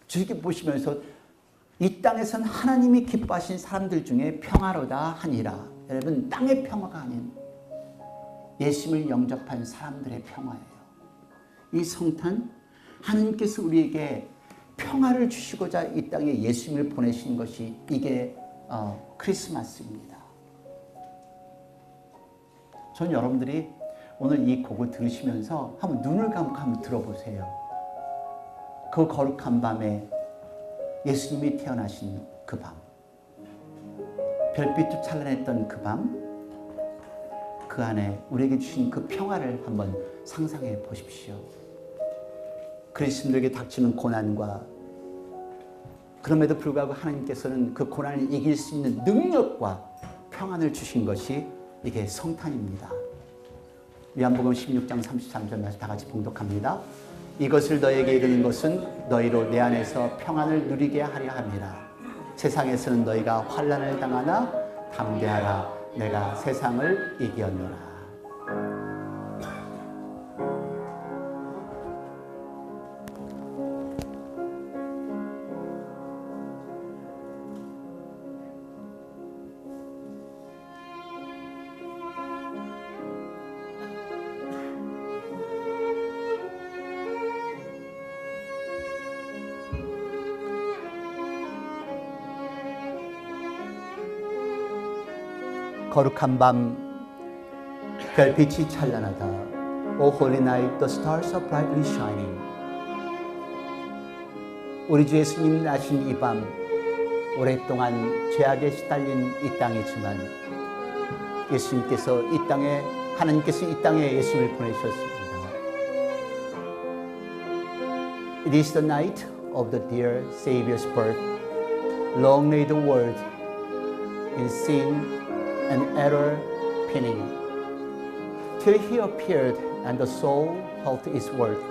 주의깊게 보시면서, 이 땅에선 하나님이 기뻐하신 사람들 중에 평화로다 하니라. 여러분, 땅의 평화가 아닌 예수님을 영접한 사람들의 평화예요. 이 성탄, 하나님께서 우리에게 평화를 주시고자 이 땅에 예수님을 보내신 것이 이게 크리스마스입니다. 전 여러분들이 오늘 이 곡을 들으시면서 한번 눈을 감고 한번 들어보세요. 그 거룩한 밤에 예수님이 태어나신 그 밤, 별빛도 찬란했던 그 밤, 그 안에 우리에게 주신 그 평화를 한번 상상해 보십시오. 그리스도인들에게 닥치는 고난과 그럼에도 불구하고 하나님께서는 그 고난을 이길 수 있는 능력과 평안을 주신 것이 이게 성탄입니다. 요한복음 16장 33절 말씀 다 같이 봉독합니다. 이것을 너에게 이르는 것은 너희로 내 안에서 평안을 누리게 하려 함이라. 세상에서는 너희가 환난을 당하나 담대하라. 내가 세상을 이겼노라. 거룩한 밤 별빛이 찬란하다. O holy night, the stars are brightly shining. 우리 주 예수님 나신 이 밤, 오랫동안 죄악에 시달린 이 땅이지만 예수님께서 이 땅에, 하나님께서 이 땅에 예수님을 보내셨습니다. It is the night of the dear Savior's birth. Long lay the world in sin and error pinning, till he appeared and the soul felt its worth.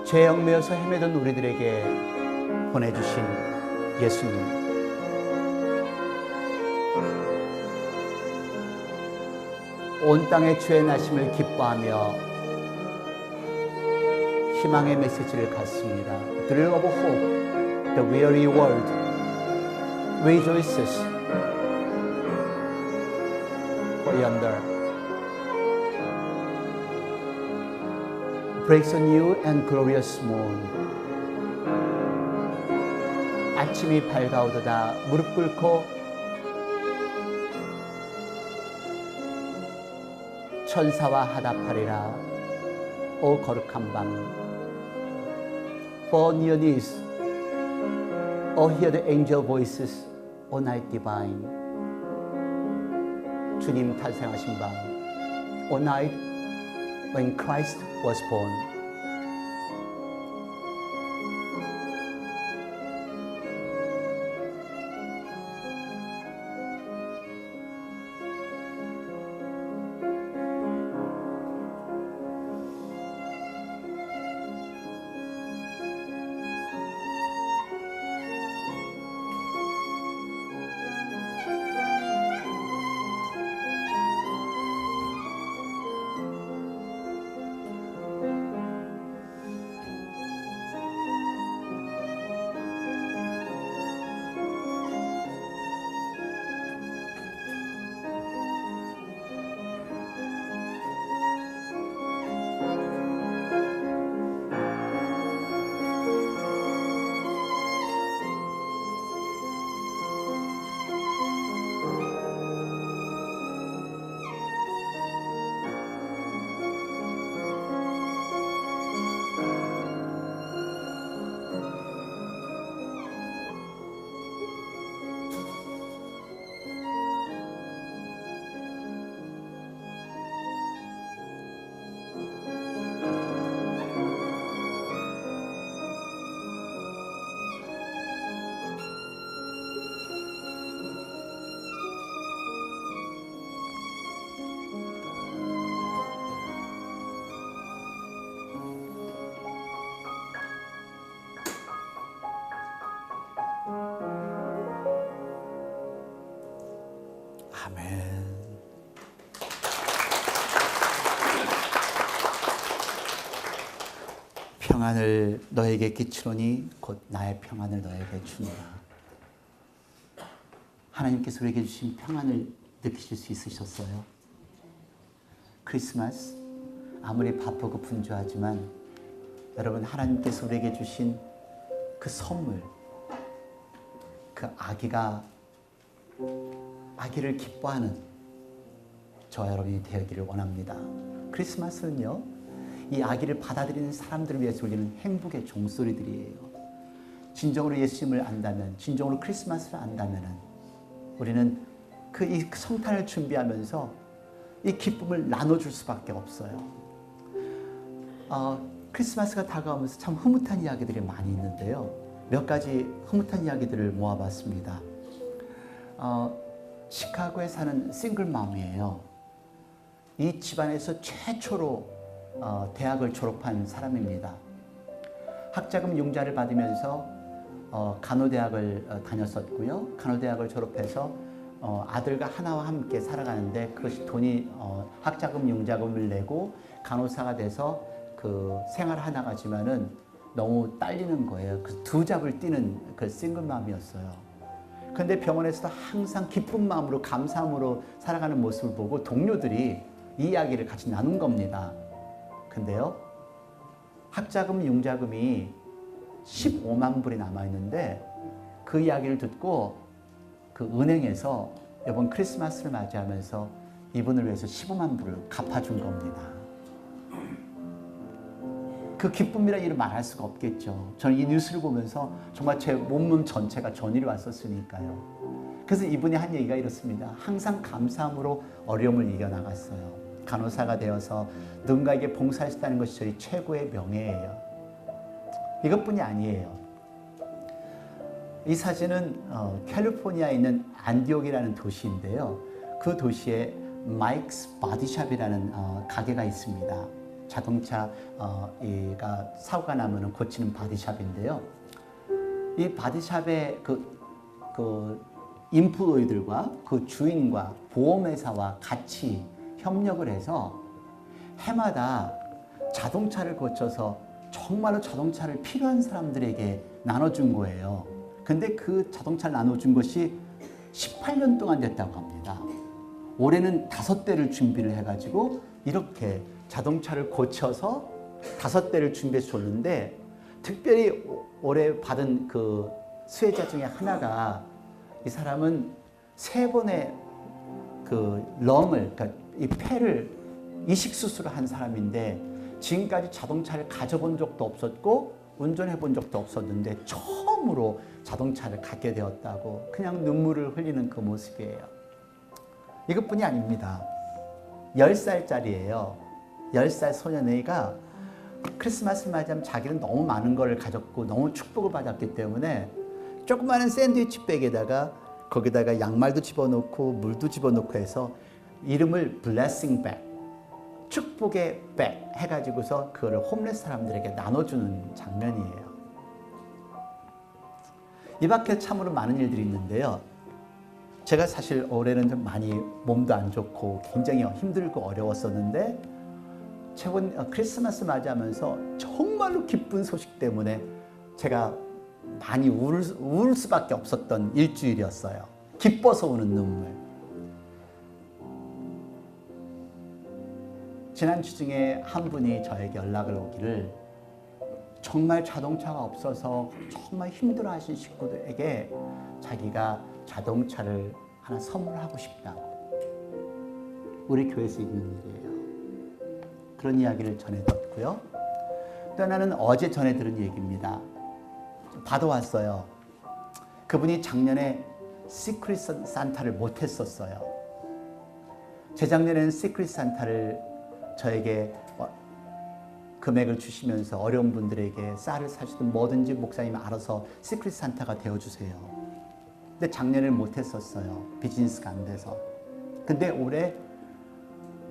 죄에 얽매여서 헤매던 우리들에게 보내주신 예수님, 온 땅의 죄의 나심을 기뻐하며 희망의 메시지를 갖습니다. Thrill of hope, the weary world rejoices yonder. Breaks a new and glorious moon. 아침이 밝아오도다 무릎 꿇고 천사와 화답하리라. 오 거룩한 밤. Fall on your knees. Oh hear the angel voices. O night divine. 주님 탄생하신 밤, O night when Christ was born. 아멘. 평안을 너에게 끼치노니 곧 나의 평안을 너에게 주노라. 하나님께서 우리에게 주신 평안을 느끼실 수 있으셨어요? 크리스마스 아무리 바쁘고 분주하지만 여러분, 하나님께서 우리에게 주신 그 선물, 그 아기를 기뻐하는 저와 여러분이 되기를 원합니다. 크리스마스는요, 이 아기를 받아들이는 사람들을 위해서 울리는 행복의 종소리들이에요. 진정으로 예수님을 안다면, 진정으로 크리스마스를 안다면 우리는 이 성탄을 준비하면서 이 기쁨을 나눠줄 수밖에 없어요. 크리스마스가 다가오면서 참 흐뭇한 이야기들이 많이 있는데요. 몇 가지 흐뭇한 이야기들을 모아봤습니다. 시카고에 사는 싱글맘이에요. 이 집안에서 최초로 대학을 졸업한 사람입니다. 학자금 융자를 받으면서 간호대학을 다녔었고요. 간호대학을 졸업해서 아들과 하나와 함께 살아가는데 그것이 돈이 학자금 융자금을 내고 간호사가 돼서 그 생활하다가지만은 너무 딸리는 거예요. 그 두 잡을 뛰는 그 싱글맘이었어요. 그런데 병원에서도 항상 기쁜 마음으로 감사함으로 살아가는 모습을 보고 동료들이 이 이야기를 같이 나눈 겁니다. 근데요, 학자금 융자금이 15만 불이 남아있는데 그 이야기를 듣고 그 은행에서 이번 크리스마스를 맞이하면서 이분을 위해서 15만 불을 갚아준 겁니다. 그 기쁨이라는 일을 말할 수가 없겠죠. 저는 이 뉴스를 보면서 정말 제 몸 전체가 전율이 왔었으니까요. 그래서 이분이 한 얘기가 이렇습니다. 항상 감사함으로 어려움을 이겨나갔어요. 간호사가 되어서 누군가에게 봉사했다는 것이 저희 최고의 명예예요. 이것뿐이 아니에요. 이 사진은 캘리포니아에 있는 안디옥이라는 도시인데요. 그 도시에 마이크스 바디샵이라는 가게가 있습니다. 자동차가 사고가 나면 고치는 바디샵인데요. 이 바디샵의 그 인플로이들과 그 주인과 보험회사와 같이 협력을 해서 해마다 자동차를 고쳐서 정말로 자동차를 필요한 사람들에게 나눠준 거예요. 근데 그 자동차를 나눠준 것이 18년 동안 됐다고 합니다. 올해는 5대를 준비를 해가지고 이렇게 자동차를 고쳐서 5대를 준비해서 줬는데 특별히 올해 받은 그 수혜자 중에 하나가 이 사람은 3번의 그 럼을, 그러니까 이 폐를 이식 수술을 한 사람인데 지금까지 자동차를 가져본 적도 없었고 운전해 본 적도 없었는데 처음으로 자동차를 갖게 되었다고 그냥 눈물을 흘리는 그 모습이에요. 이것뿐이 아닙니다. 10살짜리예요. 10살 소년애가 크리스마스를 맞이하면 자기는 너무 많은 걸 가졌고 너무 축복을 받았기 때문에 조그마한 샌드위치 백에다가 거기다가 양말도 집어넣고 물도 집어넣고 해서 이름을 블레싱 백, 축복의 백 해가지고서 그거를 홈레스 사람들에게 나눠주는 장면이에요. 이 밖에 참으로 많은 일들이 있는데요. 제가 사실 올해는 좀 많이 몸도 안 좋고 굉장히 힘들고 어려웠었는데 최근 크리스마스 맞이하면서 정말로 기쁜 소식 때문에 제가 많이 울 수밖에 없었던 일주일이었어요. 기뻐서 우는 눈물. 지난주 중에 한 분이 저에게 연락을 오기를 정말 자동차가 없어서 정말 힘들어하신 식구들에게 자기가 자동차를 하나 선물하고 싶다고. 우리 교회에서 있는 일이에요. 그런 이야기를 전해 듣고요. 또 하나는 어제 전해 들은 얘기입니다. 받아왔어요. 그분이 작년에 시크릿 산타를 못했었어요. 재작년에는 시크릿 산타를 저에게 금액을 주시면서 어려운 분들에게 쌀을 사시든 뭐든지 목사님 알아서 시크릿 산타가 되어주세요. 근데 작년에는 못했었어요. 비즈니스가 안 돼서. 근데 올해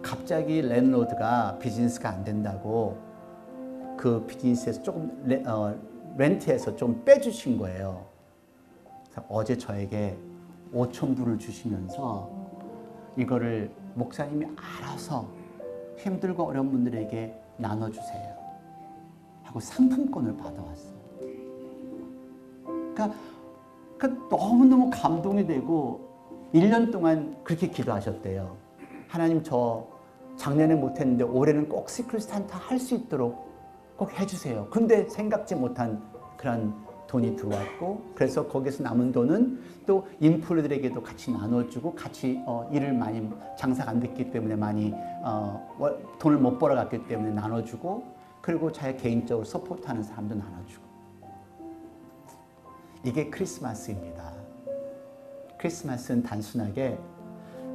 갑자기 랜로드가 비즈니스가 안 된다고 그 비즈니스에서 조금 렌트해서 좀 빼주신 거예요. 어제 저에게 5,000불을 주시면서 이거를 목사님이 알아서 힘들고 어려운 분들에게 나눠주세요 하고 상품권을 받아왔어요. 그러니까 너무너무 감동이 되고 1년 동안 그렇게 기도하셨대요. 하나님, 저 작년에 못했는데 올해는 꼭 시크릿 산타 할 수 있도록 꼭 해주세요. 근데 생각지 못한 그런 돈이 들어왔고, 그래서 거기서 남은 돈은 또 인플루들에게도 같이 나눠주고, 같이 일을 많이 장사가 안 됐기 때문에 많이 돈을 못 벌어갔기 때문에 나눠주고, 그리고 자기 개인적으로 서포트하는 사람도 나눠주고. 이게 크리스마스입니다. 크리스마스는 단순하게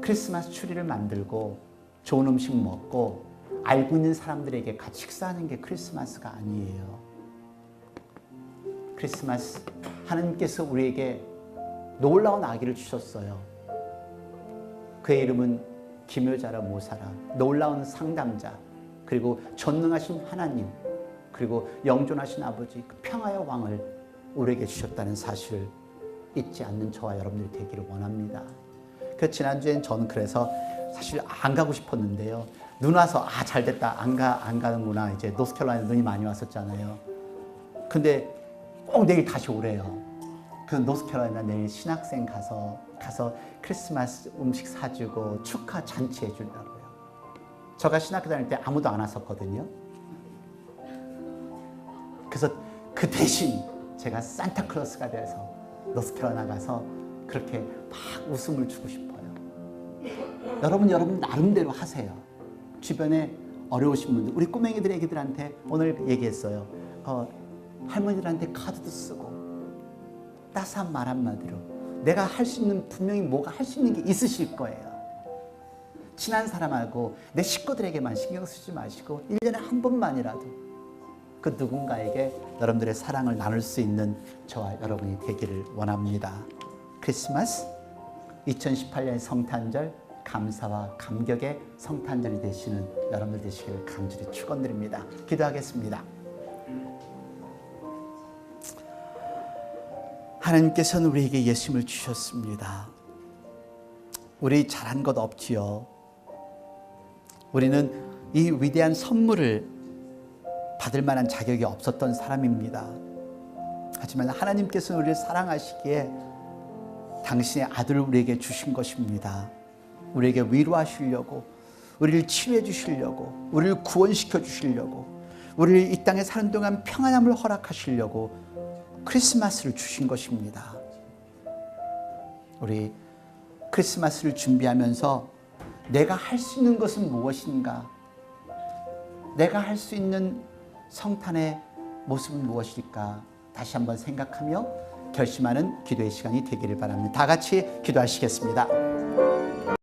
크리스마스 추리를 만들고 좋은 음식 먹고 알고 있는 사람들에게 같이 식사하는 게 크리스마스가 아니에요. 크리스마스, 하나님께서 우리에게 놀라운 아기를 주셨어요. 그의 이름은 기묘자라 모사라, 놀라운 상담자, 그리고 전능하신 하나님, 그리고 영존하신 아버지, 그 평화의 왕을 우리에게 주셨다는 사실을 잊지 않는 저와 여러분들이 되기를 원합니다. 그 지난주엔 저는 그래서 사실 안 가고 싶었는데요. 눈 와서 잘됐다, 안 가는구나. 이제 노스캐롤라이나 눈이 많이 왔었잖아요. 근데 꼭 내일 다시 오래요. 그 노스캐롤라이나 내일 신학생 가서 크리스마스 음식 사주고 축하 잔치 해주려고요. 제가 신학교 다닐 때 아무도 안 왔었거든요. 그래서 그 대신 제가 산타클로스가 돼서 노스캐롤라이나 가서 그렇게 막 웃음을 주고 싶어요. 여러분 나름대로 하세요. 주변에 어려우신 분들, 우리 꼬맹이들 애기들한테 오늘 얘기했어요. 할머니들한테 카드도 쓰고 따스한 말 한마디로 내가 할 수 있는, 분명히 뭐가 할 수 있는 게 있으실 거예요. 친한 사람하고 내 식구들에게만 신경 쓰지 마시고 1년에 한 번만이라도 그 누군가에게 여러분들의 사랑을 나눌 수 있는 저와 여러분이 되기를 원합니다. 크리스마스, 2018년 성탄절, 감사와 감격의 성탄절이 되시는 여러분들 되시기를 간절히 축원드립니다. 기도하겠습니다. 하나님께서는 우리에게 예수님을 주셨습니다. 우리 잘한 것 없지요. 우리는 이 위대한 선물을 받을 만한 자격이 없었던 사람입니다. 하지만 하나님께서는 우리를 사랑하시기에 당신의 아들을 우리에게 주신 것입니다. 우리에게 위로하시려고, 우리를 치유해 주시려고, 우리를 구원시켜 주시려고, 우리를 이 땅에 사는 동안 평안함을 허락하시려고 크리스마스를 주신 것입니다. 우리 크리스마스를 준비하면서 내가 할 수 있는 것은 무엇인가? 내가 할 수 있는 성탄의 모습은 무엇일까? 다시 한번 생각하며 결심하는 기도의 시간이 되기를 바랍니다. 다 같이 기도하시겠습니다.